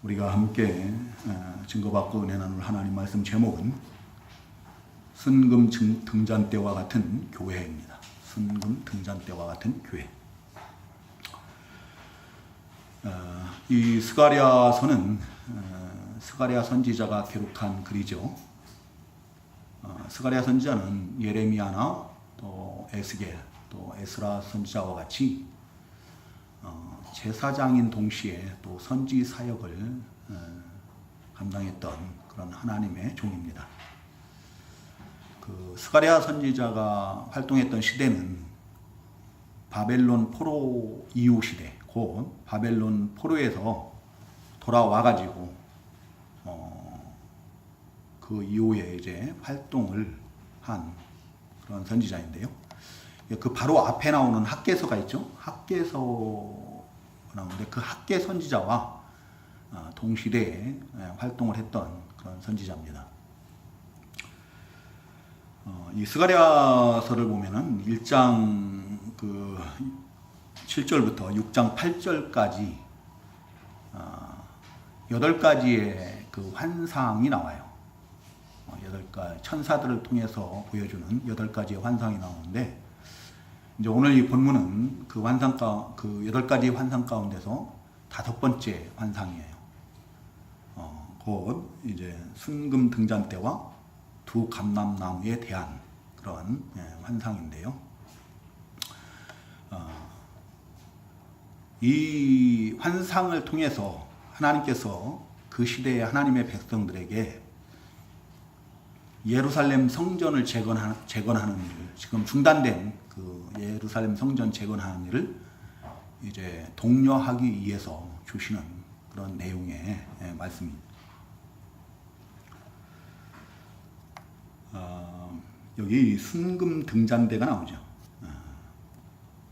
우리가 함께 증거받고 은혜 나눌 하나님 말씀 제목은 순금 등잔 때와 같은 교회입니다. 순금 등잔 때와 같은 교회. 이 스가랴서는 스가랴 선지자가 기록한 글이죠. 스가랴 선지자는 예레미야나 또 에스겔 또 에스라 선지자와 같이 제사장인 동시에 또 선지 사역을 감당했던 그런 하나님의 종입니다. 그 스가랴 선지자가 활동했던 시대는 바벨론 포로 이후 시대, 곧 바벨론 포로에서 돌아와 가지고 그 이후에 이제 활동을 한 그런 선지자인데요. 그 바로 앞에 나오는 학개서가 있죠. 학개서 나오는데 그 학개 선지자와 동시대에 활동을 했던 그런 선지자입니다. 이 스가랴서를 보면은 1장 그 7절부터 6장 8절까지 8가지의 그 환상이 나와요. 8가지 천사들을 통해서 보여주는 8가지의 환상이 나오는데, 이제 오늘 이 본문은 그 8가지 환상 가운데서 5번째 환상이에요. 곧 이제 순금 등잔 때와 두 감람나무에 대한 그런 환상인데요. 이 환상을 통해서 하나님께서 그 시대의 하나님의 백성들에게 예루살렘 성전을 재건하는 일, 지금 중단된 그 예루살렘 성전 재건하는 일을 이제 독려하기 위해서 주시는 그런 내용의 말씀입니다. 여기 순금 등잔대가 나오죠.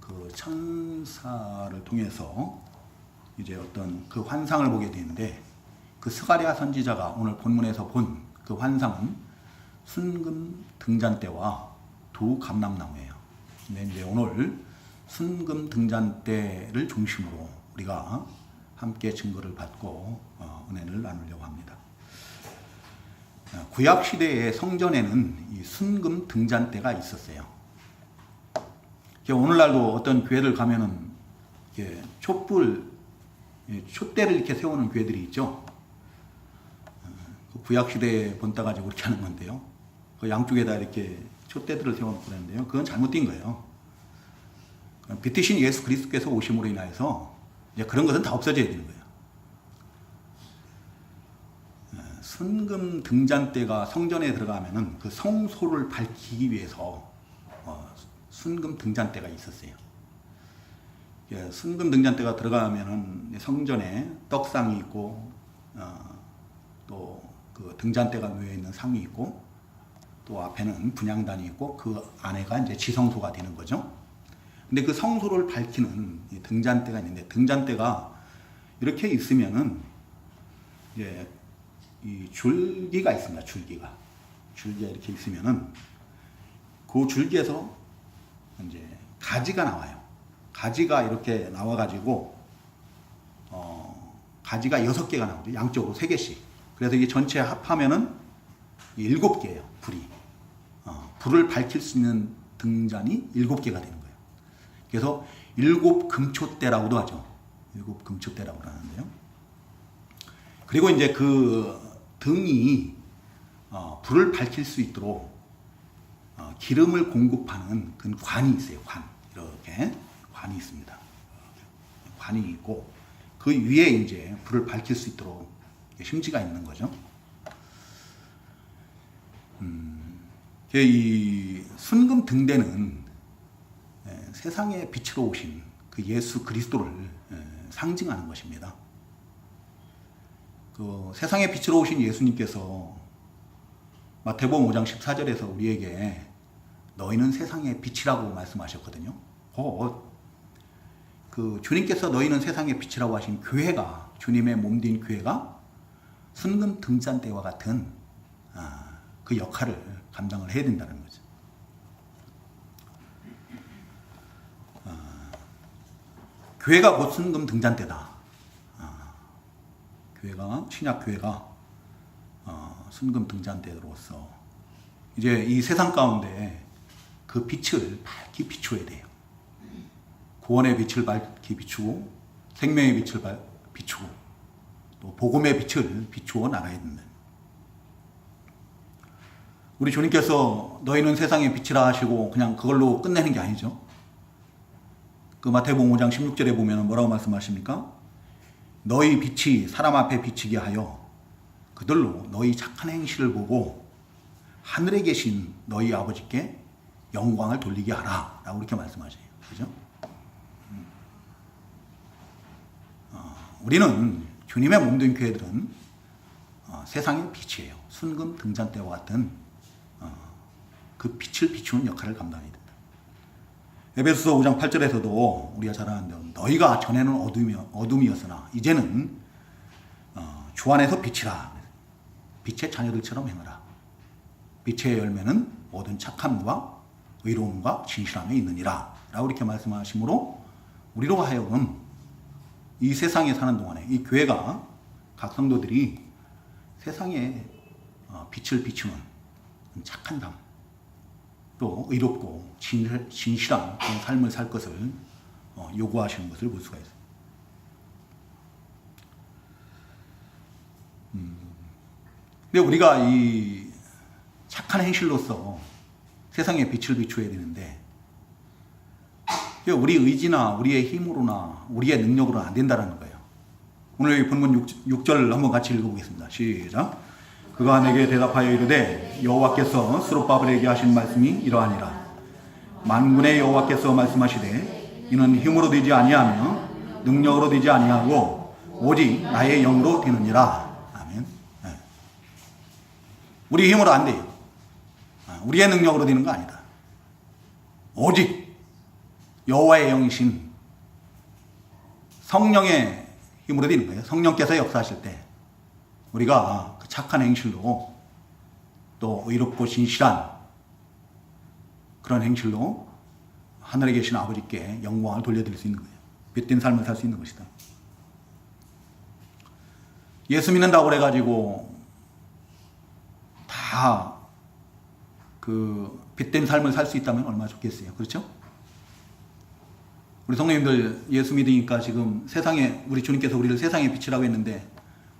그 천사를 통해서 이제 어떤 그 환상을 보게 되는데, 그 스가랴 선지자가 오늘 본문에서 본 그 환상은 순금 등잔대와 두 감람나무예요. 근데 이제 오늘 순금 등잔대를 중심으로 우리가 함께 증거를 받고 은혜를 나누려고 합니다. 구약 시대의 성전에는 이 순금 등잔대가 있었어요. 오늘날도 어떤 교회를 가면은 촛대를 이렇게 세우는 교회들이 있죠. 구약 시대에 본따 가지고 그렇게 하는 건데요. 그 양쪽에다 이렇게 촛대들을 세워놓고 그랬는데요. 그건 잘못된 거예요. 빛이신 예수 그리스도께서 오심으로 인하여서 이제 그런 것은 다 없어져야 되는 거예요. 순금 등잔대가 성전에 들어가면은 그 성소를 밝히기 위해서 순금 등잔대가 있었어요. 순금 등잔대가 들어가면은 성전에 떡상이 있고 또 그 등잔대가 놓여 있는 상이 있고 또 앞에는 분향단이 있고 그 안에가 이제 지성소가 되는 거죠. 근데 그 성소를 밝히는 이 등잔대가 있는데, 등잔대가 이렇게 있으면은 이제 이 줄기가 있습니다. 줄기가 이렇게 있으면은 그 줄기에서 이제 가지가 나와요. 가지가 이렇게 나와가지고 가지가 6개가 나오죠. 양쪽으로 3개씩. 그래서 이게 전체 합하면은 7개예요. 불이. 불을 밝힐 수 있는 등잔이 7개가 되는 거예요. 그래서 7금초대라고도 하죠. 7금초대라고 하는데요. 그리고 이제 그 등이 불을 밝힐 수 있도록 기름을 공급하는 그 관이 있어요. 이렇게 관이 있습니다. 관이 있고 그 위에 이제 불을 밝힐 수 있도록 심지가 있는 거죠. 이 순금 등대는 세상의 빛으로 오신 그 예수 그리스도를 상징하는 것입니다. 그 세상의 빛으로 오신 예수님께서 마태복음 5장 14절에서 우리에게 너희는 세상의 빛이라고 말씀하셨거든요. 그 주님께서 너희는 세상의 빛이라고 하신 교회가, 주님의 몸된 교회가 순금 등잔대와 같은 그 역할을 감당을 해야 된다는 거죠. 교회가 곧 순금 등잔대다. 교회가 신약 교회가 순금 등잔대로서 이제 이 세상 가운데 그 빛을 밝히 비추어야 돼요. 구원의 빛을 밝히 비추고 생명의 빛을 비추고 또 복음의 빛을 비추어 나가야 된다. 우리 주님께서 너희는 세상의 빛이라 하시고 그냥 그걸로 끝내는 게 아니죠. 그 마태복음 5장 16절에 보면 뭐라고 말씀하십니까? 너희 빛이 사람 앞에 비치게 하여 그들로 너희 착한 행실을 보고 하늘에 계신 너희 아버지께 영광을 돌리게 하라 라고 이렇게 말씀하셔요. 그죠? 우리는 주님의 몸된 교회들은 세상의 빛이에요. 순금 등잔대와 같은 그 빛을 비추는 역할을 감당해야 된다. 에베소서 5장 8절에서도 우리가 잘 아는 대로 너희가 전에는 어둠이었으나 이제는 주 안에서 빛이라. 빛의 자녀들처럼 행하라. 빛의 열매는 모든 착함과 의로움과 진실함에 있느니라 라고 이렇게 말씀하시므로 우리로 하여금 이 세상에 사는 동안에 이 교회가 각 성도들이 세상에 빛을 비추는 착한 삶 또 의롭고 진실한 그런 삶을 살 것을 요구하시는 것을 볼 수가 있어요. 근데 우리가 이 착한 행실로서 세상에 빛을 비추어야 되는데 우리 의지나 우리의 힘으로나 우리의 능력으로는 안 된다는 거예요. 오늘 본문 6절 한번 같이 읽어보겠습니다. 시작. 그가 내게 대답하여 이르되 여호와께서 스룹바벨에게 하신 말씀이 이러하니라. 만군의 여호와께서 말씀하시되 이는 힘으로 되지 아니하며 능력으로 되지 아니하고 오직 나의 영으로 되느니라. 아멘. 네. 우리 힘으로 안 돼요. 우리의 능력으로 되는 거 아니다. 오직 여호와의 영이신 성령의 힘으로 되는 거예요. 성령께서 역사하실 때 우리가 그 착한 행실로 또 의롭고 진실한 그런 행실로 하늘에 계신 아버지께 영광을 돌려드릴 수 있는 거예요. 빛된 삶을 살 수 있는 것이다. 예수 믿는다고 그래가지고 다 그 빛된 삶을 살 수 있다면 얼마나 좋겠어요. 그렇죠? 우리 성도님들 예수 믿으니까 지금 세상에 우리 주님께서 우리를 세상의 빛이라고 했는데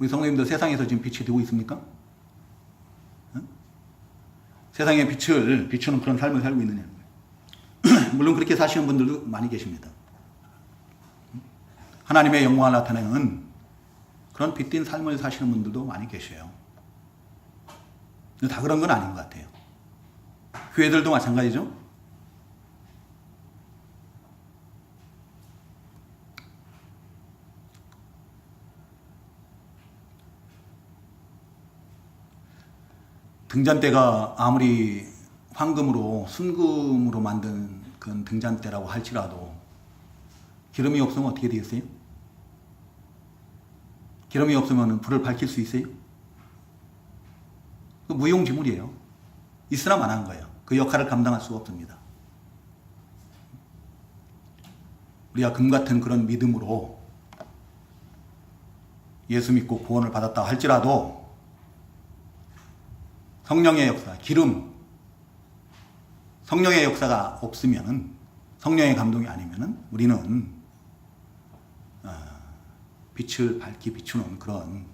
우리 성도님들 세상에서 지금 빛이 되고 있습니까? 응? 세상의 빛을 비추는 그런 삶을 살고 있느냐는 거예요. 물론 그렇게 사시는 분들도 많이 계십니다. 하나님의 영광을 나타내는 그런 빛된 삶을 사시는 분들도 많이 계셔요. 근데 다 그런 건 아닌 것 같아요. 교회들도 마찬가지죠. 등잔대가 아무리 황금으로 순금으로 만든 그런 등잔대라고 할지라도 기름이 없으면 어떻게 되겠어요? 기름이 없으면 불을 밝힐 수 있어요? 그 무용지물이에요. 있으나 마나한 거예요. 그 역할을 감당할 수가 없습니다. 우리가 금 같은 그런 믿음으로 예수 믿고 구원을 받았다 할지라도 성령의 역사, 기름, 성령의 역사가 없으면은, 성령의 감동이 아니면은 우리는 빛을 밝히 비추는 그런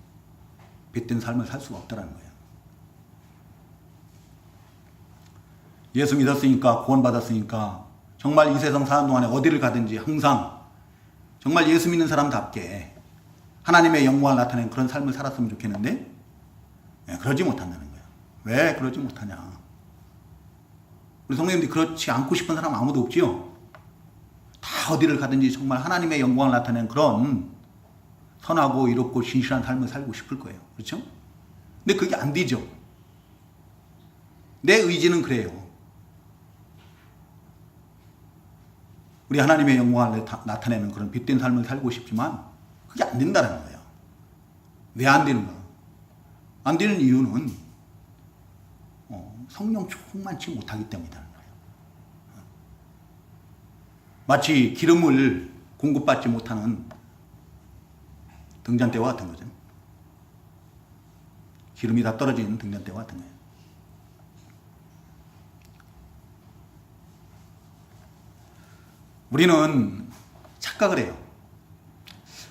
빛된 삶을 살 수가 없다는 거예요. 예수 믿었으니까, 구원받았으니까 정말 이 세상 사는 동안에 어디를 가든지 항상 정말 예수 믿는 사람답게 하나님의 영광을 나타내는 그런 삶을 살았으면 좋겠는데 그러지 못한다는 거예요. 왜 그러지 못하냐? 우리 성도님들이 그렇지 않고 싶은 사람 아무도 없지요? 다 어디를 가든지 정말 하나님의 영광을 나타내는 그런 선하고 이롭고 진실한 삶을 살고 싶을 거예요. 그렇죠? 근데 그게 안 되죠. 내 의지는 그래요. 우리 하나님의 영광을 나타내는 그런 빛된 삶을 살고 싶지만 그게 안 된다는 거예요. 왜 안 되는가? 안 되는 이유는 성령 충만치 못하기 때문이라는 거예요. 마치 기름을 공급받지 못하는 등잔대와 같은 거죠. 기름이 다 떨어진 등잔대와 같은 거예요. 우리는 착각을 해요.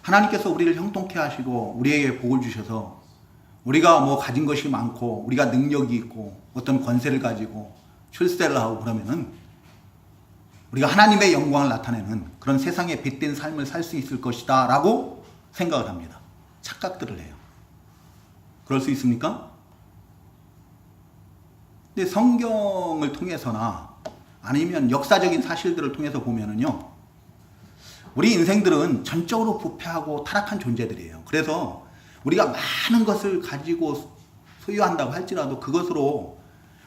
하나님께서 우리를 형통케 하시고 우리에게 복을 주셔서 우리가 뭐 가진 것이 많고 우리가 능력이 있고 어떤 권세를 가지고 출세를 하고 그러면은 우리가 하나님의 영광을 나타내는 그런 세상에 빛된 삶을 살 수 있을 것이다 라고 생각을 합니다. 착각들을 해요. 그럴 수 있습니까? 근데 성경을 통해서나 아니면 역사적인 사실들을 통해서 보면은요, 우리 인생들은 전적으로 부패하고 타락한 존재들이에요. 그래서 우리가 많은 것을 가지고 소유한다고 할지라도 그것으로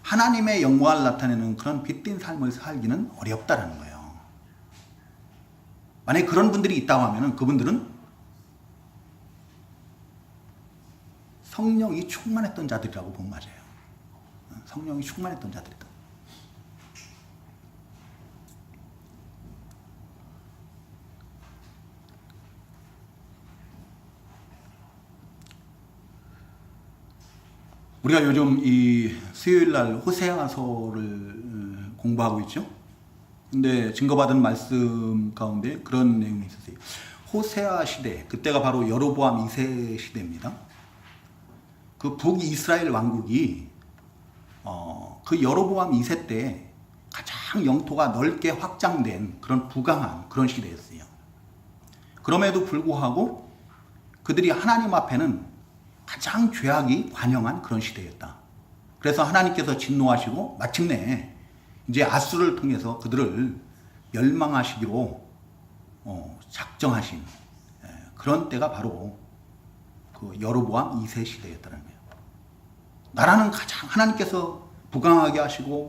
하나님의 영광을 나타내는 그런 빛된 삶을 살기는 어렵다라는 거예요. 만약에 그런 분들이 있다고 하면 그분들은 성령이 충만했던 자들이라고 보면 맞아요. 성령이 충만했던 자들이다. 우리가 요즘 이 수요일 날 호세아서를 공부하고 있죠. 근데 증거받은 말씀 가운데 그런 내용이 있었어요. 호세아 시대, 그때가 바로 여로보암 2세 시대입니다. 그 북이스라엘 왕국이 그 여로보암 2세 때 가장 영토가 넓게 확장된 그런 부강한 그런 시대였어요. 그럼에도 불구하고 그들이 하나님 앞에는 가장 죄악이 관영한 그런 시대였다. 그래서 하나님께서 진노하시고 마침내 이제 아수를 통해서 그들을 멸망하시기로 작정하신 그런 때가 바로 그 여로보암 2세 시대였다는 거예요. 나라는 가장 하나님께서 부강하게 하시고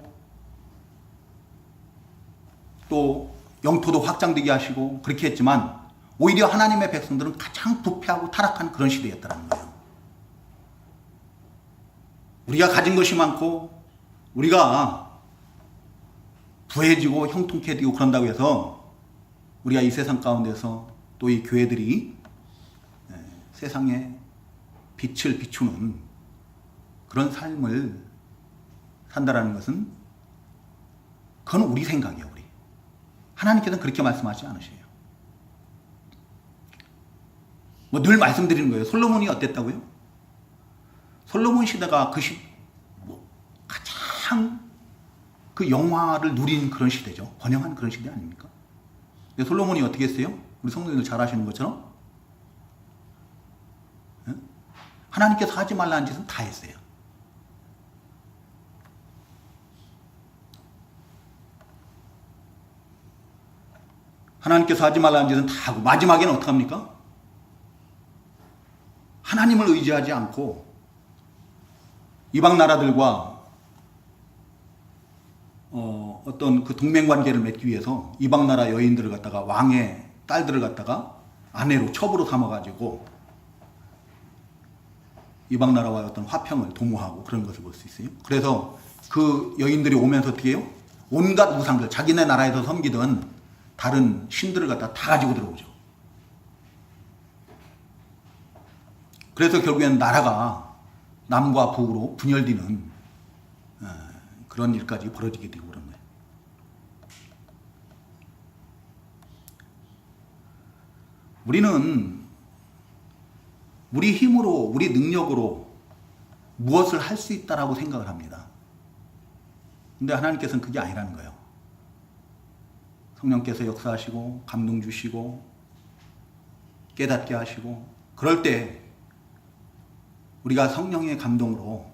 또 영토도 확장되게 하시고 그렇게 했지만 오히려 하나님의 백성들은 가장 부패하고 타락한 그런 시대였다는 거예요. 우리가 가진 것이 많고 우리가 부해지고 형통케 되고 그런다고 해서 우리가 이 세상 가운데서 또 이 교회들이 세상에 빛을 비추는 그런 삶을 산다라는 것은 그건 우리 생각이에요. 우리 하나님께서는 그렇게 말씀하지 않으셔요. 뭐 늘 말씀드리는 거예요. 솔로몬이 어땠다고요? 솔로몬 시대가 가장 그 영화를 누린 그런 시대죠. 번영한 그런 시대 아닙니까? 근데 솔로몬이 어떻게 했어요? 우리 성도님들 잘 아시는 것처럼 하나님께서 하지 말라는 짓은 다 했어요. 하나님께서 하지 말라는 짓은 다 하고 마지막에는 어떻게 합니까? 하나님을 의지하지 않고 이방 나라들과 어떤 그 동맹관계를 맺기 위해서 이방 나라 여인들을 갖다가 왕의 딸들을 갖다가 아내로 첩으로 삼아가지고 이방 나라와의 어떤 화평을 도모하고 그런 것을 볼 수 있어요. 그래서 그 여인들이 오면서 어떻게 해요? 온갖 우상들, 자기네 나라에서 섬기던 다른 신들을 갖다 다 가지고 들어오죠. 그래서 결국에는 나라가 남과 북으로 분열되는 그런 일까지 벌어지게 되고 그런 거예요. 우리는 우리 힘으로, 우리 능력으로 무엇을 할 수 있다라고 생각을 합니다. 근데 하나님께서는 그게 아니라는 거예요. 성령께서 역사하시고 감동 주시고 깨닫게 하시고 그럴 때 우리가 성령의 감동으로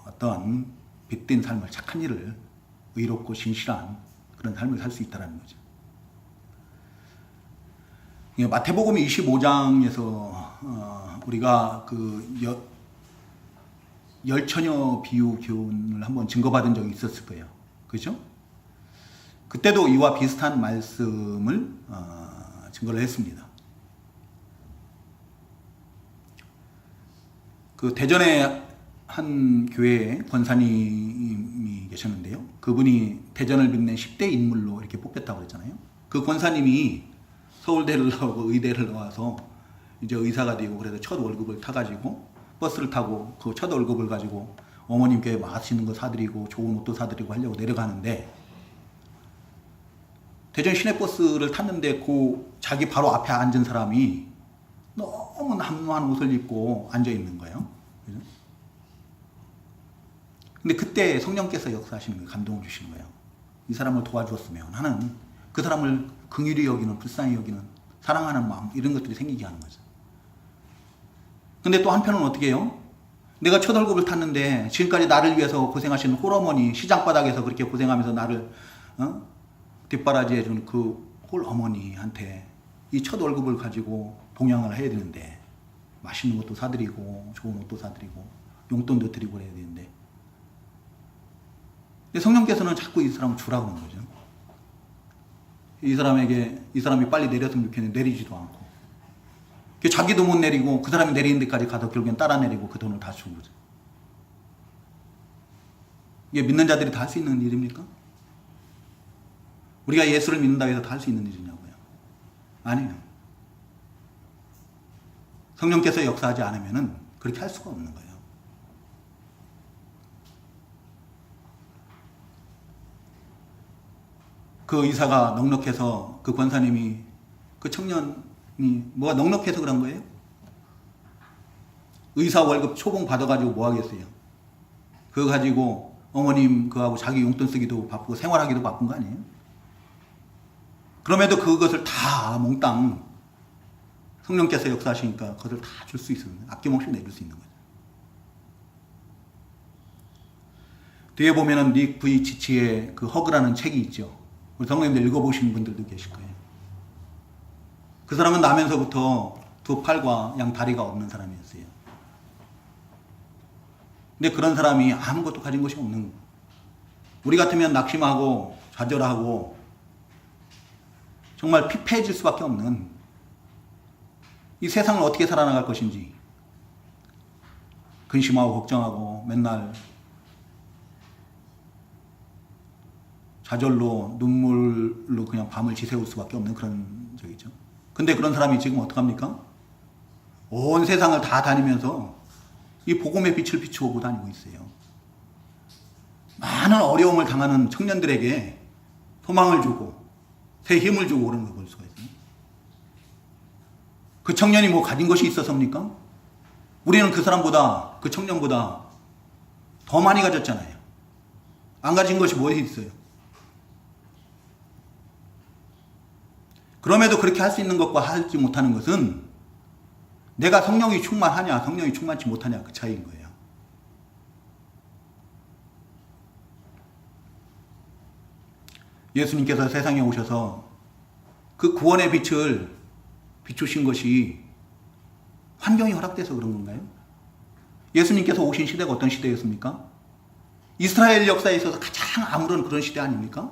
어떤 빛된 삶을, 착한 일을, 의롭고 진실한 그런 삶을 살 수 있다는 거죠. 마태복음 25장에서 우리가 그 열처녀 비유 교훈을 한번 증거받은 적이 있었을 거예요. 그렇죠? 그때도 이와 비슷한 말씀을 증거를 했습니다. 그 대전에 한 교회에 권사님이 계셨는데요. 그분이 대전을 빛낸 10대 인물로 이렇게 뽑혔다고 그랬잖아요. 그 권사님이 서울대를 나오고 의대를 나와서 이제 의사가 되고 그래서 첫 월급을 타가지고 버스를 타고 그 첫 월급을 가지고 어머님께 맛있는 거 사드리고 좋은 옷도 사드리고 하려고 내려가는데 대전 시내버스를 탔는데 그 자기 바로 앞에 앉은 사람이 너무 남루한 옷을 입고 앉아 있는 거예요. 그죠? 근데 그때 성령께서 역사하시는 거예요. 감동을 주시는 거예요. 이 사람을 도와주었으면 하는, 그 사람을 긍휼히 여기는, 불쌍히 여기는, 사랑하는 마음, 이런 것들이 생기게 하는 거죠. 근데 또 한편은 어떻게 해요? 내가 첫 월급을 탔는데 지금까지 나를 위해서 고생하시는 홀어머니, 시장바닥에서 그렇게 고생하면서 나를 뒷바라지 해준 그 홀어머니한테 이 첫 월급을 가지고 봉양을 해야 되는데, 맛있는 것도 사드리고 좋은 옷도 사드리고 용돈도 드리고 해야 되는데, 근데 성령께서는 자꾸 이 사람을 주라고 하는 거죠. 이 사람이 빨리 내렸으면 좋겠는데 내리지도 않고, 자기도 못 내리고 그 사람이 내리는 데까지 가서 결국엔 따라 내리고 그 돈을 다 주고. 이게 믿는 자들이 다 할 수 있는 일입니까? 우리가 예수를 믿는다고 해서 다 할 수 있는 일이냐고요? 아니에요. 성령께서 역사하지 않으면 그렇게 할 수가 없는 거예요. 그 의사가 넉넉해서, 그 권사님이, 그 청년이 뭐가 넉넉해서 그런 거예요? 의사 월급 초봉 받아가지고 뭐 하겠어요? 그거 가지고 어머님 그거하고 자기 용돈 쓰기도 바쁘고 생활하기도 바쁜 거 아니에요? 그럼에도 그것을 다 몽땅 성령께서 역사하시니까 그것을 다 줄 수 있는, 아낌없이 내줄 수 있는 거죠. 뒤에 보면은 닉 부이치치의 그 허그라는 책이 있죠. 우리 성도님들 읽어보신 분들도 계실 거예요. 그 사람은 나면서부터 두 팔과 양 다리가 없는 사람이었어요. 근데 그런 사람이 아무것도 가진 것이 없는, 우리 같으면 낙심하고 좌절하고 정말 피폐해질 수밖에 없는, 이 세상을 어떻게 살아나갈 것인지 근심하고 걱정하고 맨날 좌절로 눈물로 그냥 밤을 지새울 수밖에 없는 그런 적이죠. 근데 그런 사람이 지금 어떡합니까? 온 세상을 다 다니면서 이 복음의 빛을 비추고 다니고 있어요. 많은 어려움을 당하는 청년들에게 소망을 주고 새 힘을 주고 그러는 걸 볼 수가 있어요. 그 청년이 뭐 가진 것이 있어서입니까? 우리는 그 사람보다, 그 청년보다 더 많이 가졌잖아요. 안 가진 것이 무엇이 있어요? 그럼에도 그렇게 할 수 있는 것과 하지 못하는 것은 내가 성령이 충만하냐, 성령이 충만치 못하냐, 그 차이인 거예요. 예수님께서 세상에 오셔서 그 구원의 빛을 비추신 것이 환경이 허락돼서 그런 건가요? 예수님께서 오신 시대가 어떤 시대였습니까? 이스라엘 역사에 있어서 가장 아무런 그런 시대 아닙니까?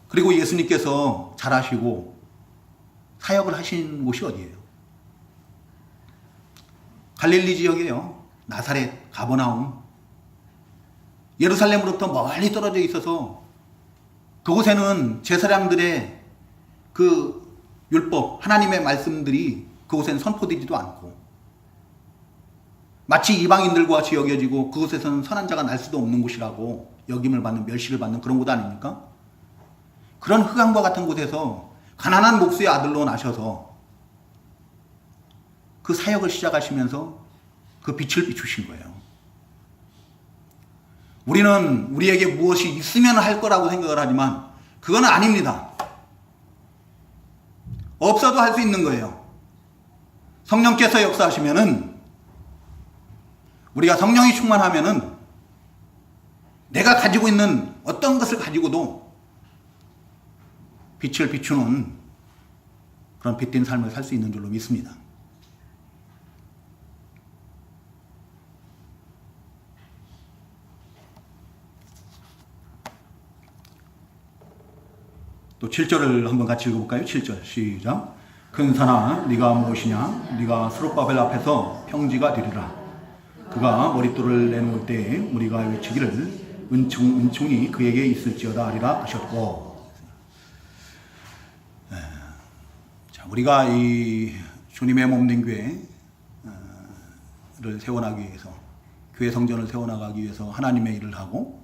그리고 예수님께서 잘하시고 사역을 하신 곳이 어디예요? 갈릴리 지역이에요. 나사렛, 가버나움. 예루살렘으로부터 멀리 떨어져 있어서 그곳에는 제사장들의 그 율법, 하나님의 말씀들이 그곳에는 선포되지도 않고, 마치 이방인들과 같이 여겨지고 그곳에서는 선한 자가 날 수도 없는 곳이라고 여김을 받는, 멸시를 받는 그런 곳 아닙니까? 그런 흑암과 같은 곳에서 가난한 목수의 아들로 나셔서 그 사역을 시작하시면서 그 빛을 비추신 거예요. 우리는 우리에게 무엇이 있으면 할 거라고 생각을 하지만 그건 아닙니다. 없어도 할 수 있는 거예요. 성령께서 역사하시면은, 우리가 성령이 충만하면은 내가 가지고 있는 어떤 것을 가지고도 빛을 비추는 그런 빛된 삶을 살 수 있는 줄로 믿습니다. 또 7절을 한번 같이 읽어볼까요? 7절 시작. 큰 산아 네가 무엇이냐? 네가 스룹바벨 앞에서 평지가 되리라. 그가 머릿돌을 내놓을 때에 우리가 외치기를 은총이 그에게 있을지어다 하리라 하셨고, 자, 우리가 이 주님의 몸된 교회를 세워나가기 위해서, 교회 성전을 세워나가기 위해서 하나님의 일을 하고,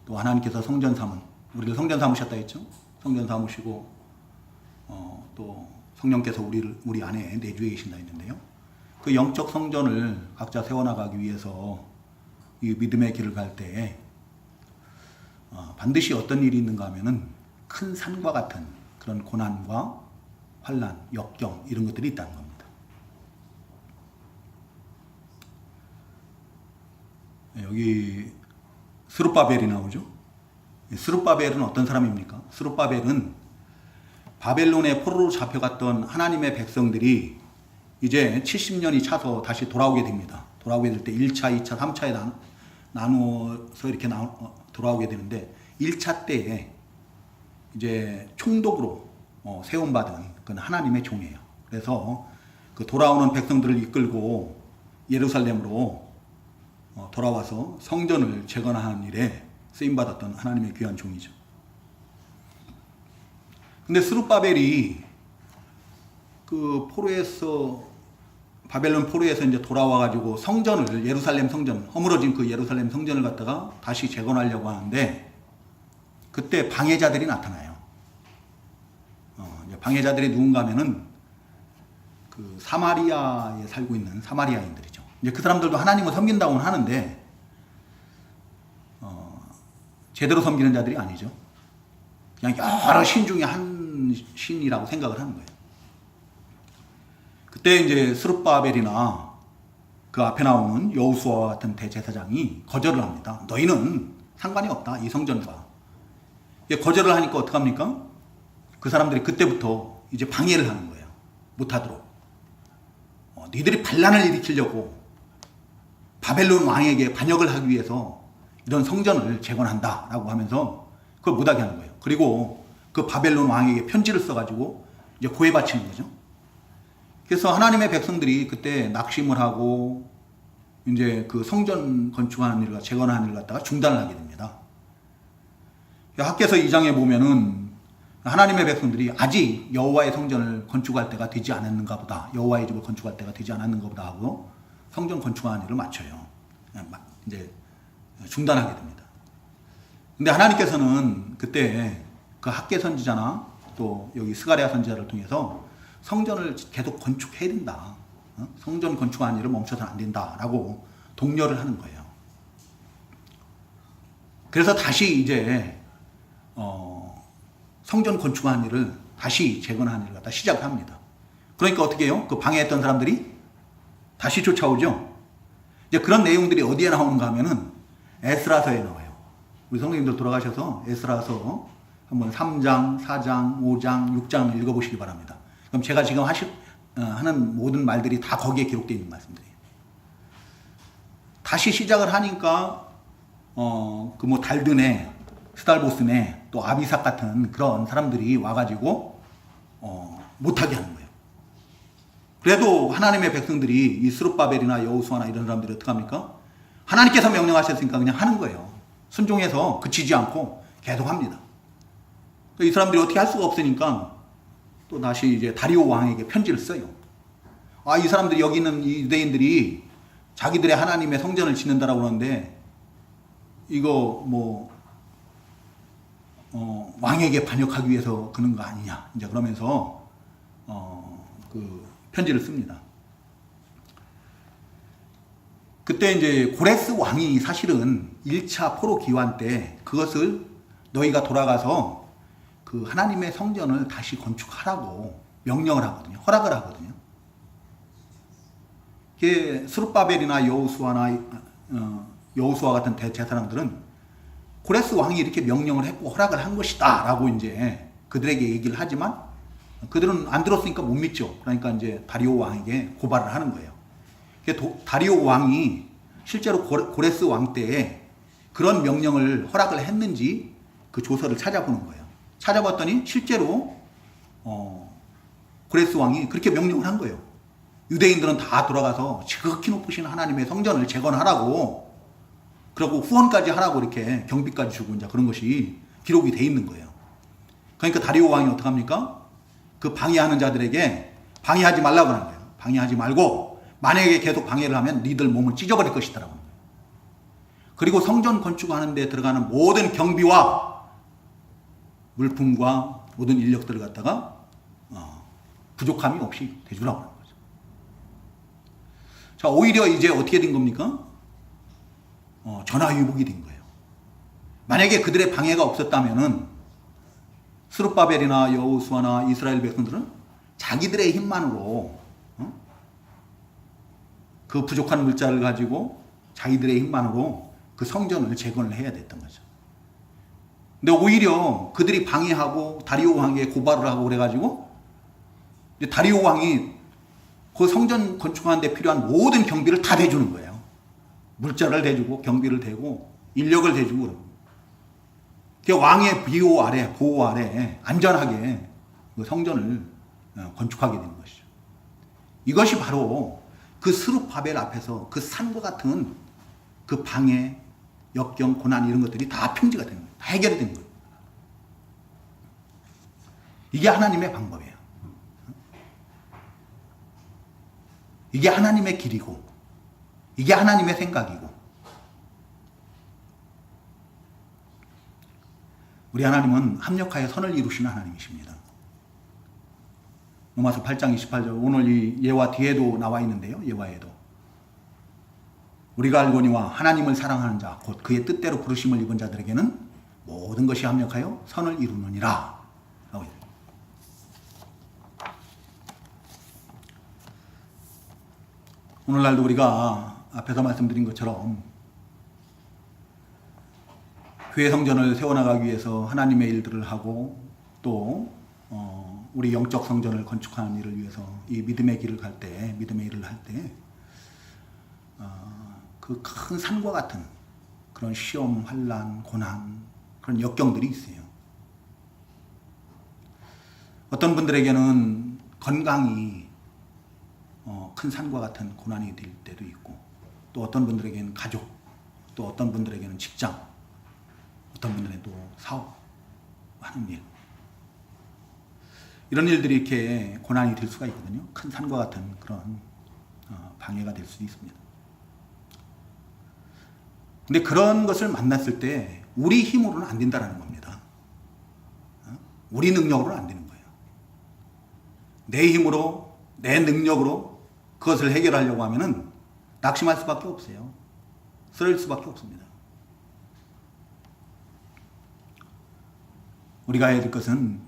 또 하나님께서 성전 삼은, 우리를 성전 삼으셨다 했죠. 성전 삼으시고 또 성령께서 우리 안에 내주에 계신다 했는데요. 그 영적 성전을 각자 세워나가기 위해서 이 믿음의 길을 갈 때 반드시 어떤 일이 있는가 하면은 큰 산과 같은 그런 고난과 환난, 역경 이런 것들이 있다는 겁니다. 여기 스룹바벨이 나오죠. 스룹바벨은 어떤 사람입니까? 스룹바벨은 바벨론의 포로로 잡혀갔던 하나님의 백성들이 이제 70년이 차서 다시 돌아오게 됩니다. 돌아오게 될 때 1차, 2차, 3차에 나누어서 이렇게 돌아오게 되는데 1차 때에 이제 총독으로 세움받은 그건 하나님의 종이에요. 그래서 그 돌아오는 백성들을 이끌고 예루살렘으로 돌아와서 성전을 재건하는 일에 쓰임받았던 하나님의 귀한 종이죠. 근데 스룹바벨이 그 바벨론 포로에서 이제 돌아와가지고 성전을, 예루살렘 성전, 허물어진 그 예루살렘 성전을 갖다가 다시 재건하려고 하는데 그때 방해자들이 나타나요. 방해자들이 누군가 하면은 그 사마리아에 살고 있는 사마리아인들이죠. 이제 그 사람들도 하나님을 섬긴다고는 하는데 제대로 섬기는 자들이 아니죠. 그냥 여러 신 중에 한 신이라고 생각을 하는 거예요. 그때 이제 스룹바벨이나 그 앞에 나오는 여호수아와 같은 대제사장이 거절을 합니다. 너희는 상관이 없다, 이 성전과. 거절을 하니까 어떡합니까? 그 사람들이 그때부터 이제 방해를 하는 거예요. 못하도록. 너희들이 반란을 일으키려고 바벨론 왕에게 반역을 하기 위해서 이런 성전을 재건한다 라고 하면서 그걸 못하게 하는 거예요. 그리고 그 바벨론 왕에게 편지를 써가지고 이제 고해 바치는 거죠. 그래서 하나님의 백성들이 그때 낙심을 하고 이제 그 성전 건축하는 일과 재건하는 일을 갖다가 중단을 하게 됩니다. 학개서 2장에 보면은 하나님의 백성들이 아직 여호와의 성전을 건축할 때가 되지 않았는가 보다, 여호와의 집을 건축할 때가 되지 않았는가 보다 하고 성전 건축하는 일을 마쳐요. 이제 중단하게 됩니다. 근데 하나님께서는 그때 그 학개 선지자나 또 여기 스가랴 선지자를 통해서 성전을 계속 건축해야 된다. 성전 건축하는 일을 멈춰서는 안 된다라고 독려를 하는 거예요. 그래서 다시 이제 성전 건축하는 일을 다시 재건하는 일을 갖다 시작합니다. 그러니까 어떻게 해요? 그 방해했던 사람들이 다시 쫓아오죠. 이제 그런 내용들이 어디에 나오는가 하면은 에스라서에 나와요. 우리 성도님들 돌아가셔서 에스라서 한번 3장, 4장, 5장, 6장을 읽어보시기 바랍니다. 그럼 제가 지금 하는 모든 말들이 다 거기에 기록되어 있는 말씀들이에요. 다시 시작을 하니까 그 뭐 달드네, 스달보스네, 또 아비삭 같은 그런 사람들이 와가지고 못하게 하는 거예요. 그래도 하나님의 백성들이 이 스룹바벨이나 여호수아나 이런 사람들이 어떻게 합니까? 하나님께서 명령하셨으니까 그냥 하는 거예요. 순종해서 그치지 않고 계속 합니다. 이 사람들이 어떻게 할 수가 없으니까 또 다시 이제 다리오 왕에게 편지를 써요. 이 사람들이 여기 있는 이 유대인들이 자기들의 하나님의 성전을 짓는다라고 그러는데 이거 뭐 왕에게 반역하기 위해서 그런 거 아니냐, 이제 그러면서 그 편지를 씁니다. 그때 이제 고레스 왕이 사실은 1차 포로 기환 때 그것을 너희가 돌아가서 그 하나님의 성전을 다시 건축하라고 명령을 하거든요. 허락을 하거든요. 이게 스룹바벨이나 여호수아 같은 대제사장들은 고레스 왕이 이렇게 명령을 했고 허락을 한 것이다 라고 이제 그들에게 얘기를 하지만 그들은 안 들었으니까 못 믿죠. 그러니까 이제 다리오 왕에게 고발을 하는 거예요. 다리오 왕이 실제로 고레스 왕 때에 그런 명령을 허락을 했는지 그 조서를 찾아보는 거예요. 찾아봤더니 실제로 고레스 왕이 그렇게 명령을 한 거예요. 유대인들은 다 돌아가서 지극히 높으신 하나님의 성전을 재건하라고, 그리고 후원까지 하라고 이렇게 경비까지 주고 이제 그런 것이 기록이 돼 있는 거예요. 그러니까 다리오 왕이 어떡합니까? 그 방해하는 자들에게 방해하지 말라고 하는 거예요. 방해하지 말고 만약에 계속 방해를 하면 니들 몸을 찢어버릴 것이다라고 하는 거예요. 그리고 성전 건축하는 데 들어가는 모든 경비와 물품과 모든 인력들을 갖다가 부족함이 없이 대주라고 하는 거죠. 자, 오히려 이제 어떻게 된 겁니까? 전화위복이 된 거예요. 만약에 그들의 방해가 없었다면은 스룹바벨이나 여호수아나 이스라엘 백성들은 자기들의 힘만으로 그 부족한 물자를 가지고 자기들의 힘만으로 그 성전을 재건을 해야 됐던 거죠. 근데 오히려 그들이 방해하고 다리오 왕에게 고발을 하고 그래가지고 이제 다리오 왕이 그 성전 건축하는 데 필요한 모든 경비를 다 대주는 거예요. 물자를 대주고 경비를 대고 인력을 대주고 그러고. 그 왕의 보호 아래 안전하게 그 성전을 건축하게 되는 것이죠. 이것이 바로 그 스룹바벨 앞에서 그 산과 같은 그 방해, 역경, 고난 이런 것들이 다 평지가 되는 거예요. 다 해결이 되는 거예요. 이게 하나님의 방법이에요. 이게 하나님의 길이고 이게 하나님의 생각이고 우리 하나님은 합력하여 선을 이루시는 하나님이십니다. 로마서 8장 28절 오늘 이 예와 뒤에도 나와 있는데요. 예와에도 우리가 알거니와 하나님을 사랑하는 자 곧 그의 뜻대로 부르심을 입은 자들에게는 모든 것이 합력하여 선을 이루느니라 라고 해요. 오늘날도 우리가 앞에서 말씀드린 것처럼 교회 성전을 세워나가기 위해서 하나님의 일들을 하고 또 우리 영적 성전을 건축하는 일을 위해서 이 믿음의 길을 갈 때, 믿음의 일을 할 때 그 큰 산과 같은 그런 시험, 환난, 고난 그런 역경들이 있어요. 어떤 분들에게는 건강이 큰 산과 같은 고난이 될 때도 있고 또 어떤 분들에게는 가족, 또 어떤 분들에게는 직장, 어떤 분들은 또 사업, 하는 일 이런 일들이 이렇게 고난이 될 수가 있거든요. 큰 산과 같은 그런 방해가 될 수도 있습니다. 근데 그런 것을 만났을 때 우리 힘으로는 안 된다라는 겁니다. 우리 능력으로는 안 되는 거예요. 내 힘으로, 내 능력으로 그것을 해결하려고 하면은 낙심할 수밖에 없어요. 쓰러질 수밖에 없습니다. 우리가 해야 될 것은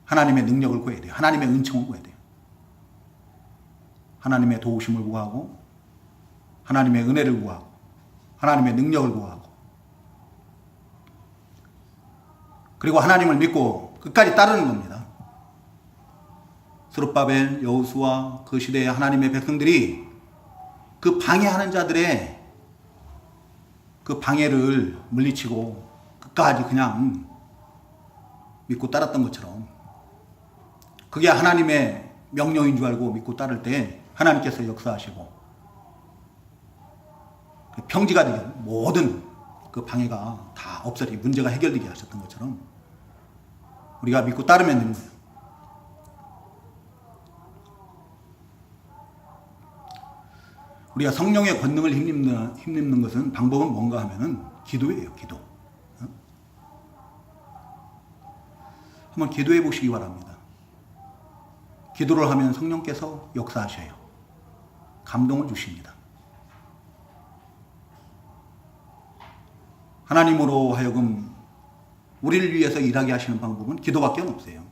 하나님의 능력을 구해야 돼요. 하나님의 은총을 구해야 돼요. 하나님의 도우심을 구하고 하나님의 은혜를 구하고 하나님의 능력을 구하고 그리고 하나님을 믿고 끝까지 따르는 겁니다. 스룹바벨, 여호수아 그 시대의 하나님의 백성들이 그 방해하는 자들의 그 방해를 물리치고 끝까지 그냥 믿고 따랐던 것처럼 그게 하나님의 명령인 줄 알고 믿고 따를 때 하나님께서 역사하시고 평지가 되게 모든 그 방해가 다 없어지게 문제가 해결되게 하셨던 것처럼 우리가 믿고 따르면 되는 거예요. 우리가 성령의 권능을 힘입는 것은 방법은 뭔가 하면은 기도예요. 기도. 한번 기도해 보시기 바랍니다. 기도를 하면 성령께서 역사하셔요. 감동을 주십니다. 하나님으로 하여금 우리를 위해서 일하게 하시는 방법은 기도밖에 없어요.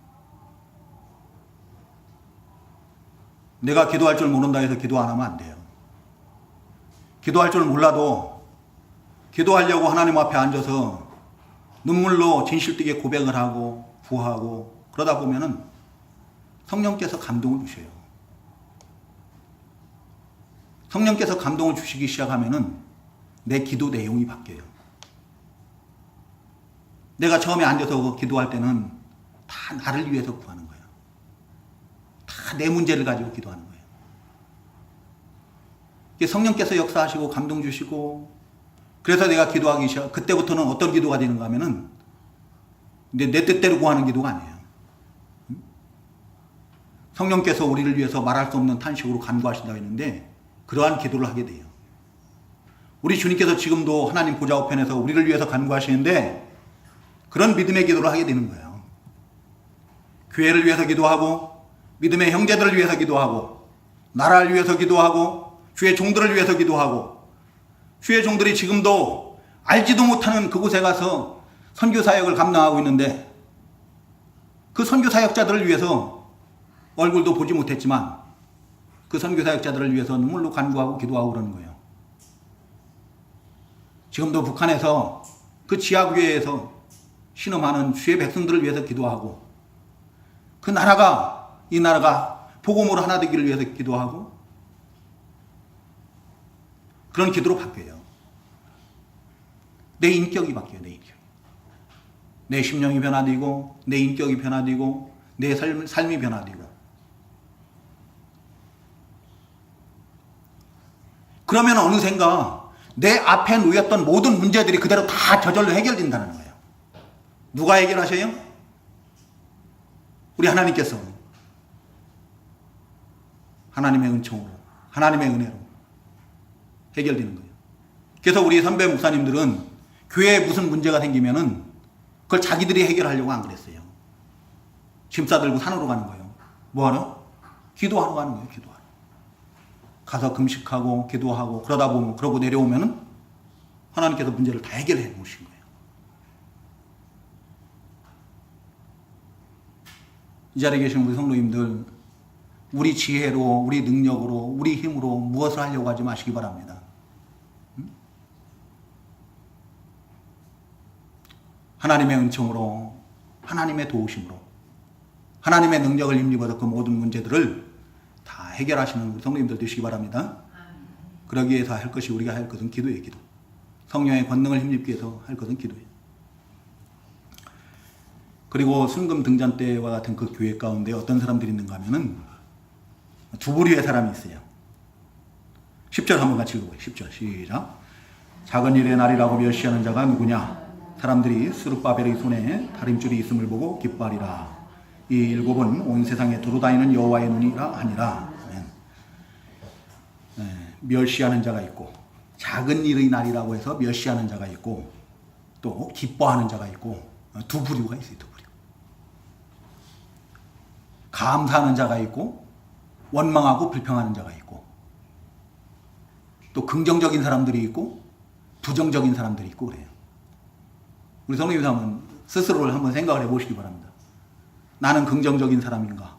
내가 기도할 줄 모른다 해서 기도 안 하면 안 돼요. 기도할 줄 몰라도 기도하려고 하나님 앞에 앉아서 눈물로 진실되게 고백을 하고 구하고 그러다 보면은 성령께서 감동을 주셔요. 성령께서 감동을 주시기 시작하면은 내 기도 내용이 바뀌어요. 내가 처음에 앉아서 기도할 때는 다 나를 위해서 구하는 거예요. 다 내 문제를 가지고 기도하는 거예요. 성령께서 역사하시고 감동 주시고 그래서 내가 기도하기 시작. 그때부터는 어떤 기도가 되는가 하면은 내 뜻대로 구하는 기도가 아니에요. 성령께서 우리를 위해서 말할 수 없는 탄식으로 간구하신다고 했는데 그러한 기도를 하게 돼요. 우리 주님께서 지금도 하나님 보좌 우편에서 우리를 위해서 간구하시는데 그런 믿음의 기도를 하게 되는 거예요. 교회를 위해서 기도하고 믿음의 형제들을 위해서 기도하고 나라를 위해서 기도하고 주의 종들을 위해서 기도하고 주의 종들이 지금도 알지도 못하는 그곳에 가서 선교 사역을 감당하고 있는데 그 선교 사역자들을 위해서 얼굴도 보지 못했지만 그 선교 사역자들을 위해서 눈물로 간구하고 기도하고 그러는 거예요. 지금도 북한에서 그 지하교회에서 신음하는 주의 백성들을 위해서 기도하고 그 나라가 이 나라가 복음으로 하나 되기를 위해서 기도하고 그런 기도로 바뀌어요. 내 인격이 바뀌어요. 내 인격. 내 심령이 변화되고 내 인격이 변화되고 내 삶이 변화되고 그러면 어느샌가 내 앞에 놓였던 모든 문제들이 그대로 다 저절로 해결된다는 거예요. 누가 해결하셔요? 우리 하나님께서 하나님의 은총으로 하나님의 은혜로 해결되는 거예요. 그래서 우리 선배 목사님들은 교회에 무슨 문제가 생기면은 그걸 자기들이 해결하려고 안 그랬어요. 짐 싸들고 산으로 가는 거예요. 뭐하러? 기도하러 가는 거예요. 기도하러. 가서 금식하고 기도하고 그러다 보면 그러고 내려오면은 하나님께서 문제를 다 해결해 놓으신 거예요. 이 자리에 계신 우리 성도님들 우리 지혜로 우리 능력으로 우리 힘으로 무엇을 하려고 하지 마시기 바랍니다. 하나님의 은총으로 하나님의 도우심으로 하나님의 능력을 힘입어서 그 모든 문제들을 다 해결하시는 우리 성도님들 되시기 바랍니다. 그러기 위해서 할 것이 우리가 할 것은 기도예요. 기도. 성령의 권능을 힘입기 위해서 할 것은 기도예요. 그리고 순금 등잔 때와 같은 그 교회 가운데 어떤 사람들이 있는가 하면은 두 부류의 사람이 있어요. 10절 한번 같이 읽어봐요. 10절 시작. 작은 일의 날이라고 멸시하는 자가 누구냐? 사람들이 스룹바벨의 손에 다림줄이 있음을 보고 기뻐하리라. 이 일곱은 온 세상에 두루다니는 여호와의 눈이라 하니라. 멸시하는 자가 있고 작은 일의 날이라고 해서 멸시하는 자가 있고 또 기뻐하는 자가 있고 두 부류가 있어요. 두 부류. 감사하는 자가 있고 원망하고 불평하는 자가 있고 또 긍정적인 사람들이 있고 부정적인 사람들이 있고 그래요. 우리 성도님들 한번 스스로를 한번 생각을 해보시기 바랍니다. 나는 긍정적인 사람인가?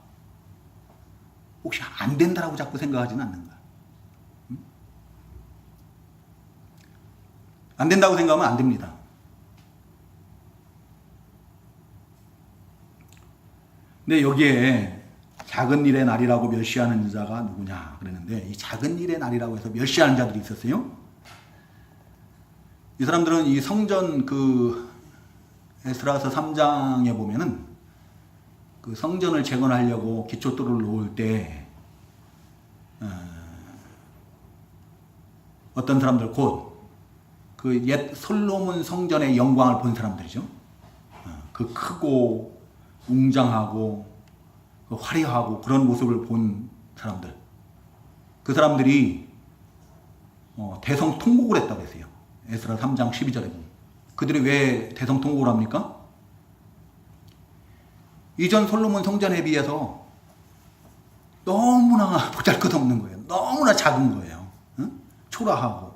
혹시 안 된다라고 자꾸 생각하지는 않는가? 안 된다고 생각하면 안 됩니다. 근데 여기에 작은 일의 날이라고 멸시하는 자가 누구냐 그랬는데 이 작은 일의 날이라고 해서 멸시하는 자들이 있었어요. 이 사람들은 이 성전 에스라서 3장에 보면은 그 성전을 재건하려고 기초돌을 놓을 때 어떤 사람들 곧 그 옛 솔로몬 성전의 영광을 본 사람들이죠. 그 크고 웅장하고 그 화려하고 그런 모습을 본 사람들. 그 사람들이 대성통곡을 했다고 했어요. 에스라 3장 12절에 보면. 그들이 왜 대성통곡을 합니까? 이전 솔로몬 성전에 비해서 너무나 보잘것없는 거예요. 너무나 작은 거예요. 응? 초라하고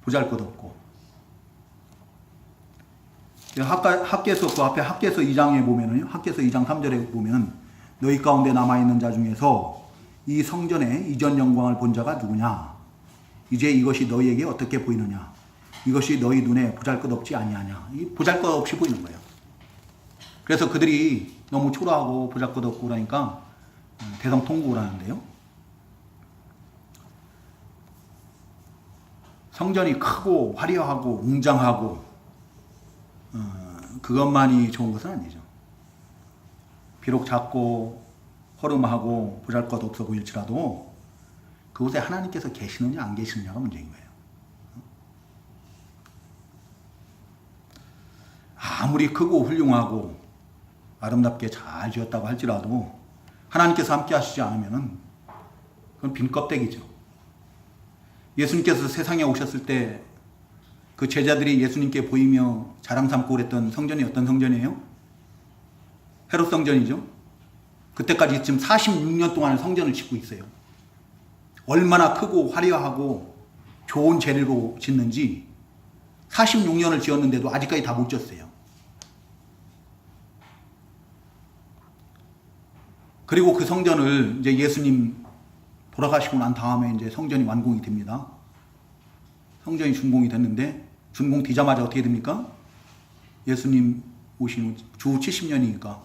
보잘것없고. 학개서 그 앞에 학개서 2장에 보면은요. 학개서 2장 3절에 보면은 너희 가운데 남아있는 자 중에서 이 성전의 이전 영광을 본 자가 누구냐? 이제 이것이 너희에게 어떻게 보이느냐? 이것이 너희 눈에 보잘것없지 아니하냐? 이 보잘것없이 보이는 거예요. 그래서 그들이 너무 초라하고 보잘것없고 그러니까 대성통곡을 하는데요. 성전이 크고 화려하고 웅장하고 그것만이 좋은 것은 아니죠. 비록 작고 허름하고 보잘것없어 보일지라도 그곳에 하나님께서 계시느냐 안 계시느냐가 문제인 거예요. 아무리 크고 훌륭하고 아름답게 잘 지었다고 할지라도 하나님께서 함께 하시지 않으면은 그건 빈 껍데기죠. 예수님께서 세상에 오셨을 때 그 제자들이 예수님께 보이며 자랑 삼고 그랬던 성전이 어떤 성전이에요? 헤롯 성전이죠. 그때까지 지금 46년 동안 성전을 짓고 있어요. 얼마나 크고 화려하고 좋은 재료로 짓는지 46년을 지었는데도 아직까지 다 못 지었어요. 그리고 그 성전을 이제 예수님 돌아가시고 난 다음에 이제 성전이 완공이 됩니다. 성전이 준공이 됐는데 준공되자마자 어떻게 됩니까? 예수님 오신 주 70년이니까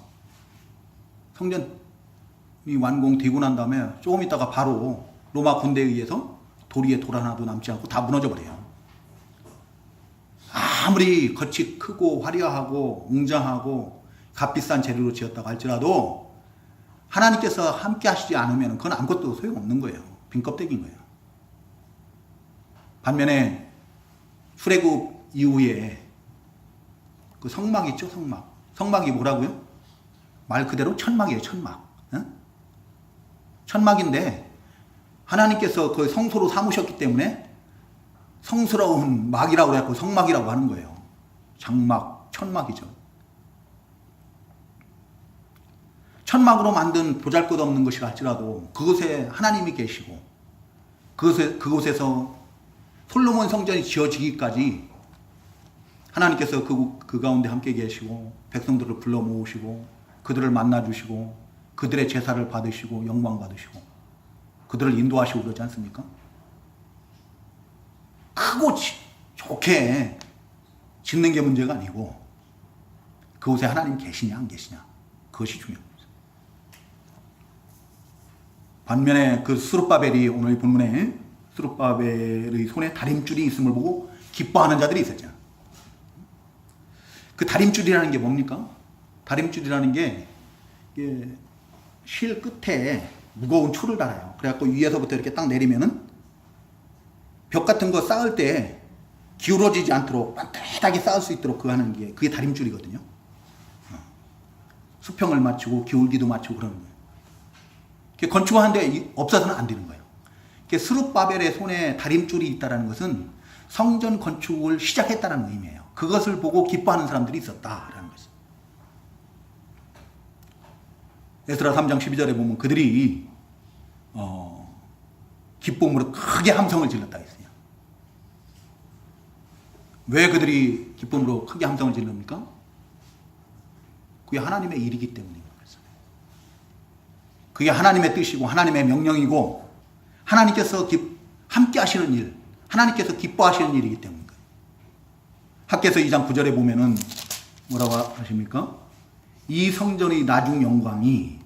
성전이 완공되고 난 다음에 조금 있다가 바로 로마 군대에 의해서 도리에 돌 하나도 남지 않고 다 무너져 버려요. 아무리 겉이 크고 화려하고 웅장하고 값비싼 재료로 지었다고 할지라도 하나님께서 함께 하시지 않으면 그건 아무것도 소용없는 거예요. 빈 껍데기인 거예요. 반면에 출애굽 이후에 그 성막 있죠, 성막. 성막이 뭐라고요? 말 그대로 천막이에요, 천막. 응? 천막인데 하나님께서 그 성소로 삼으셨기 때문에 성스러운 막이라고 해서 성막이라고 하는 거예요. 장막, 천막이죠. 천막으로 만든 보잘것없는 것이라 할지라도 그곳에 하나님이 계시고 그곳에서 솔로몬 성전이 지어지기까지 하나님께서 그 가운데 함께 계시고 백성들을 불러 모으시고 그들을 만나주시고 그들의 제사를 받으시고 영광 받으시고 그들을 인도하시고 그러지 않습니까? 크고 좋게 짓는 게 문제가 아니고 그곳에 하나님 계시냐 안 계시냐 그것이 중요합니다. 반면에 그 스룹바벨이 오늘 본문에 스룹바벨의 손에 다림줄이 있음을 보고 기뻐하는 자들이 있었잖아. 그 다림줄이라는 게 뭡니까? 다림줄이라는 게 실 끝에 무거운 줄을 달아요. 그래갖고 위에서부터 이렇게 딱 내리면은 벽 같은 거 쌓을 때 기울어지지 않도록 반듯하게 쌓을 수 있도록 그게 다림줄이거든요. 수평을 맞추고 기울기도 맞추고 그러는 거예요. 건축하는데 없어서는 안 되는 거예요. 스룹바벨의 손에 다림줄이 있다는 것은 성전 건축을 시작했다는 의미예요. 그것을 보고 기뻐하는 사람들이 있었다라는 것이죠. 에스라 3장 12절에 보면 그들이 기쁨으로 크게 함성을 질렀다 했어요. 왜 그들이 기쁨으로 크게 함성을 질릅니까? 그게 하나님의 일이기 때문인 거죠. 그게 하나님의 뜻이고 하나님의 명령이고 하나님께서 함께 하시는 일, 하나님께서 기뻐하시는 일이기 때문인 거예요. 학개서 2장 9절에 보면은 뭐라고 하십니까? 이 성전의 나중 영광이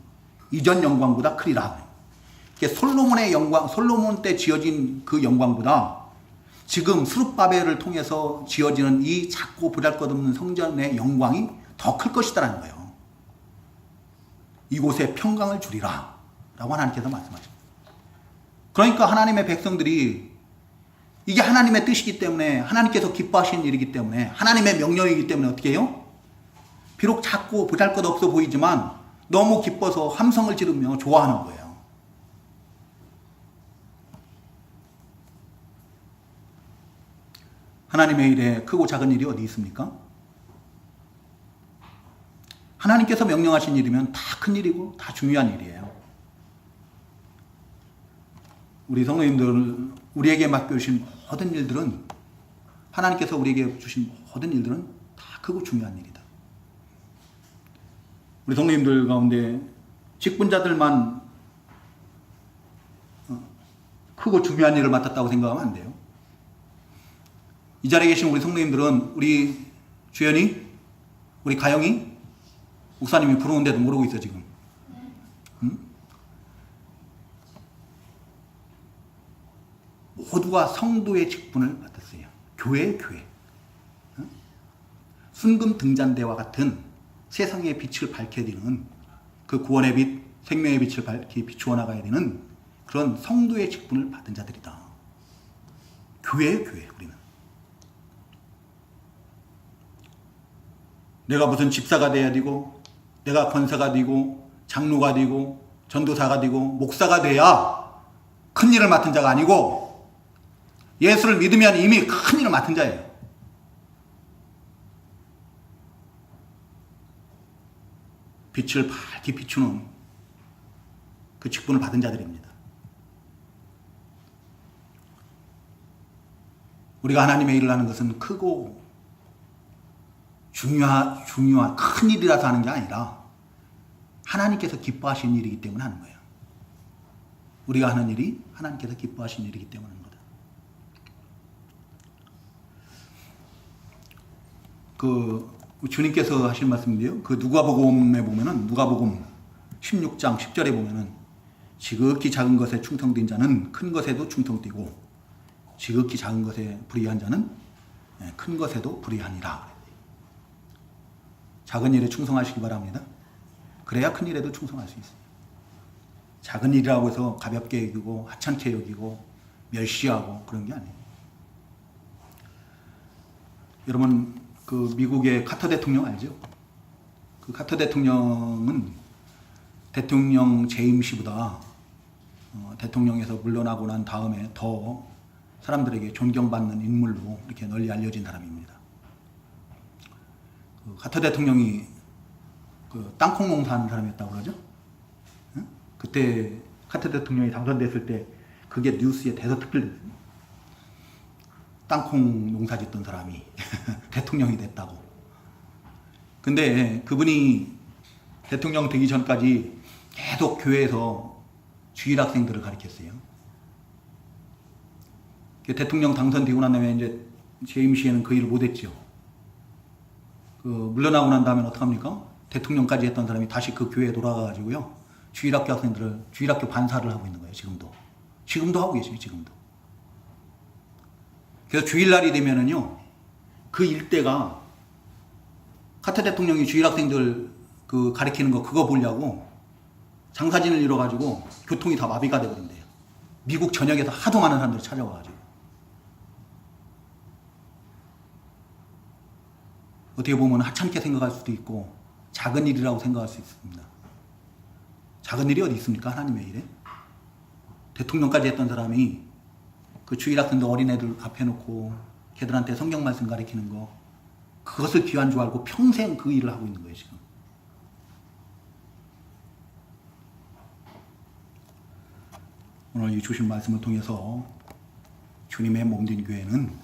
이전 영광보다 크리라. 솔로몬의 영광, 솔로몬 때 지어진 그 영광보다 지금 스룹바벨을 통해서 지어지는 이 작고 보잘것없는 성전의 영광이 더 클 것이다라는 거예요. 이곳에 평강을 주리라 라고 하나님께서 말씀하십니다. 그러니까 하나님의 백성들이 이게 하나님의 뜻이기 때문에 하나님께서 기뻐하시는 일이기 때문에 하나님의 명령이기 때문에 어떻게 해요? 비록 작고 보잘것없어 보이지만 너무 기뻐서 함성을 지르며 좋아하는 거예요. 하나님의 일에 크고 작은 일이 어디 있습니까? 하나님께서 명령하신 일이면 다 큰 일이고 다 중요한 일이에요. 우리 성도님들, 우리에게 맡겨주신 모든 일들은, 하나님께서 우리에게 주신 모든 일들은 다 크고 중요한 일이다. 우리 성도님들 가운데 직분자들만 크고 중요한 일을 맡았다고 생각하면 안 돼요. 이 자리에 계신 우리 성도님들은 우리 주연이, 우리 가영이, 목사님이 부르는데도 모르고 있어 지금. 모두가 성도의 직분을 맡았어요. 교회의 교회. 순금 등잔대와 같은 세상의 빛을 밝혀드리는 그 구원의 빛, 생명의 빛을 밝히 비추어 나가야 되는 그런 성도의 직분을 받은 자들이다. 교회의 교회, 우리는. 내가 무슨 집사가 돼야 되고, 내가 권사가 되고, 장로가 되고, 전도사가 되고 목사가 돼야 큰 일을 맡은 자가 아니고 예수를 믿으면 이미 큰 일을 맡은 자예요. 빛을 밝게 비추는 그 직분을 받은 자들입니다. 우리가 하나님의 일을 하는 것은 크고 중요한 큰 일이라서 하는 게 아니라 하나님께서 기뻐하시는 일이기 때문에 하는 거예요. 우리가 하는 일이 하나님께서 기뻐하시는 일이기 때문에 하는 거다. 주님께서 하신 말씀인데요. 누가복음에 보면은 누가복음 16장 10절에 보면은 지극히 작은 것에 충성된 자는 큰 것에도 충성되고 지극히 작은 것에 불의한 자는 큰 것에도 불의하니라. 작은 일에 충성하시기 바랍니다. 그래야 큰 일에도 충성할 수 있어요. 작은 일이라고 해서 가볍게 여기고 하찮게 여기고 멸시하고 그런 게 아니에요. 여러분 미국의 카터 대통령 알죠? 카터 대통령은 대통령 재임 시보다 대통령에서 물러나고 난 다음에 더 사람들에게 존경받는 인물로 이렇게 널리 알려진 사람입니다. 카터 대통령이 땅콩 농사하는 사람이었다고 그러죠? 그때 카터 대통령이 당선됐을 때 그게 뉴스에 대서특필됐어요. 땅콩 농사 짓던 사람이 대통령이 됐다고. 근데 그분이 대통령 되기 전까지 계속 교회에서 주일 학생들을 가르쳤어요. 대통령 당선되고 난 다음에 이제 재임 시에는 그 일을 못했죠. 물러나고 난 다음에 어떡합니까? 대통령까지 했던 사람이 다시 그 교회에 돌아가가지고요. 주일학교 학생들을, 주일학교 반사를 하고 있는 거예요, 지금도. 지금도 하고 계시죠, 지금도. 그래서 주일날이 되면은요, 그 일대가 카터 대통령이 주일학생들 가르치는 거 그거 보려고 장사진을 이뤄가지고 교통이 다 마비가 되버린대요. 미국 전역에서 하도 많은 사람들이 찾아와가지고. 어떻게 보면 하찮게 생각할 수도 있고 작은 일이라고 생각할 수 있습니다. 작은 일이 어디 있습니까? 하나님의 일에. 대통령까지 했던 사람이 그 주일학생들 어린애들 앞에 놓고 걔들한테 성경 말씀 가르치는 거 그것을 귀한 줄 알고 평생 그 일을 하고 있는 거예요, 지금. 오늘 이 주신 말씀을 통해서 주님의 몸된 교회는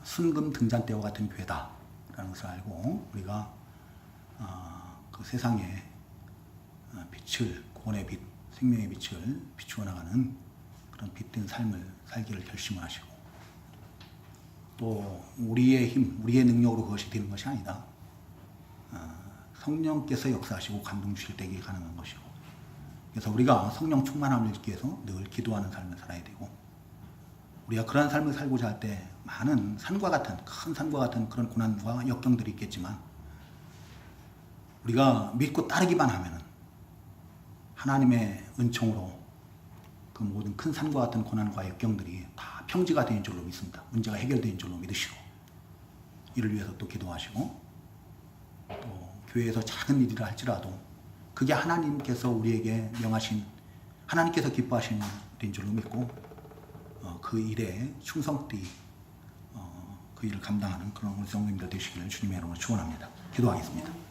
순금 등잔대와 같은 교회다라는 것을 알고 우리가 그 세상에 빛을, 구원의 빛, 생명의 빛을 비추어 나가는 그런 빛된 삶을 살기를 결심을 하시고 또 우리의 힘, 우리의 능력으로 그것이 되는 것이 아니다. 성령께서 역사하시고 감동 주실 때에 가능한 것이고 그래서 우리가 성령 충만함을 얻기 위해서 늘 기도하는 삶을 살아야 되고 우리가 그런 삶을 살고자 할 때 많은 산과 같은 큰 산과 같은 그런 고난과 역경들이 있겠지만 우리가 믿고 따르기만 하면은 하나님의 은총으로 그 모든 큰 산과 같은 고난과 역경들이 다 평지가 되는 줄로 믿습니다. 문제가 해결되는 줄로 믿으시고 이를 위해서 또 기도하시고 또 교회에서 작은 일이라 할지라도 그게 하나님께서 우리에게 명하신 하나님께서 기뻐하시는 일인 줄로 믿고 그 일에 충성되이 그 일을 감당하는 그런 우리 성도님들 되시기를 주님의 이름으로 축원합니다. 기도하겠습니다.